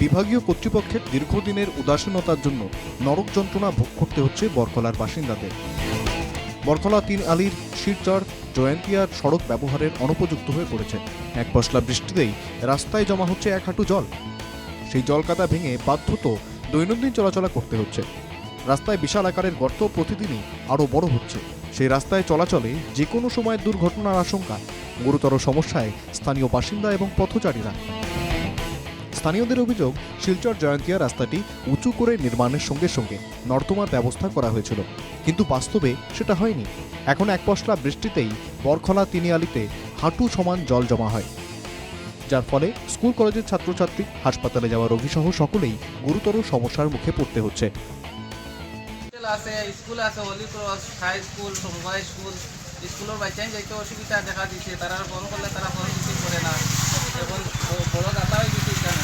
বিভাগীয় কর্তৃপক্ষের দীর্ঘদিনের উদাসীনতার জন্য নরক যন্ত্রণা ভোগ করতে হচ্ছে বরখলার বাসিন্দাদের। বরখলা ৩ আলির শিলচর জয়ন্তিয়ার সড়ক ব্যবহারের অনুপযুক্ত হয়ে পড়েছে। এক পশলা বৃষ্টিতেই রাস্তায় জমা হচ্ছে এক হাঁটু জল। সেই জলকাদা ভেঙে বাধ্যত দৈনন্দিন চলাচলা করতে হচ্ছে। রাস্তায় বিশাল আকারের গর্ত প্রতিদিনই আরও বড় হচ্ছে। সেই রাস্তায় চলাচলে যে কোনো সময় দুর্ঘটনার আশঙ্কা। গুরুতর সমস্যায় স্থানীয় বাসিন্দা এবং পথচারীরা। স্থানীয়দের অভিযোগ, শিলচর জয়ন্তিয়া রাস্তাটি উঁচু করে নির্মাণের সঙ্গে সঙ্গে নর্দমার ব্যবস্থা করা হয়েছিল, কিন্তু বাস্তবে সেটা হয়নি। এখন এক পশলা বৃষ্টিতেই বরখলা ৩ আলিতে হাঁটু সমান জল জমা হয়, যার ফলে স্কুল কলেজের ছাত্রছাত্রী, হাসপাতালে যাওয়া রোগীসহ সকলেই গুরুতর সমস্যার মুখে পড়তে হচ্ছে। স্কুল আছে, হলি ক্রস হাই স্কুল, সমবায় স্কুল, স্কুলের বাচ্চাই যাইতে অসুবিধা দেখা দিচ্ছে। তারা ফোন করলে তারা ফোন রিসিভ করে না। এখন বড় রাস্তা হয়ে গেছে, এখানে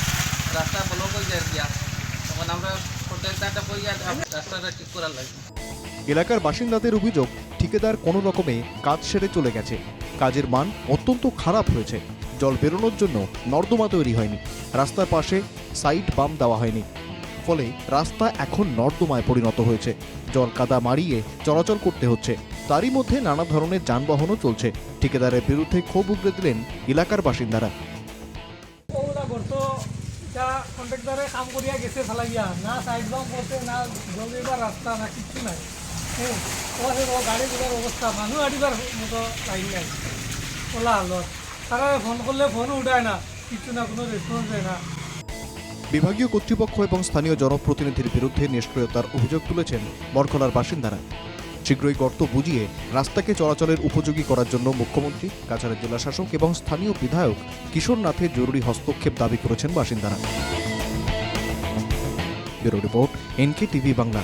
রাস্তা ব্লক হয়ে যায় গিয়া। তখন আমরা প্রত্যেকটা কই রাস্তাটা ঠিক করার লাগে। এলাকার বাসিন্দাদের অভিযোগ, ঠিকাদার কোনো রকমে কাজ সেরে চলে গেছে। কাজের মান অত্যন্ত খারাপ হয়েছে। জল বেরোনোর জন্য নর্দমা তৈরি হয়নি, রাস্তার পাশে সাইড বাম দেওয়া হয়নি, ফলে রাস্তা এখন নর্দমায় পরিণত হয়েছে। জল কাদা মারিয়ে চলাচল করতে হচ্ছে। তারই মধ্যে নানা ধরনের যানবাহনও চলছে। ঠিকাদারের বিরুদ্ধে ক্ষোভ উগরে দিলেন এলাকার বাসিন্দারা। কন্ট্রাক্টরে কাম করিয়া গেছে ফেলাইয়া, না সাইড বাম করছে, না জল দিবার রাস্তা, না কিচ্ছু নাই। গাড়ি ঘোড়ার অবস্থা, মানুষ আড়িবার মতো লাইন নাই। ওলা হালত তারা ফোন করলে ফোনও উঠায় না, কিচ্ছু না, কোনো রেসপন্স দেয় না। বিভাগীয় কর্তৃপক্ষ এবং স্থানীয় জনপ্রতিনিধির বিরুদ্ধে নিষ্ক্রিয়তার অভিযোগ তুলেছেন বরখলার বাসিন্দারা। শীঘ্রই গর্ত বুঝিয়ে রাস্তাকে চলাচলের উপযোগী করার জন্য মুখ্যমন্ত্রী, কাছাড়ের জেলা শাসক এবং স্থানীয় বিধায়ক কিশোর নাথের জরুরি হস্তক্ষেপ দাবি করেছেন বাসিন্দারা। Bureau report, NK TV Bangla.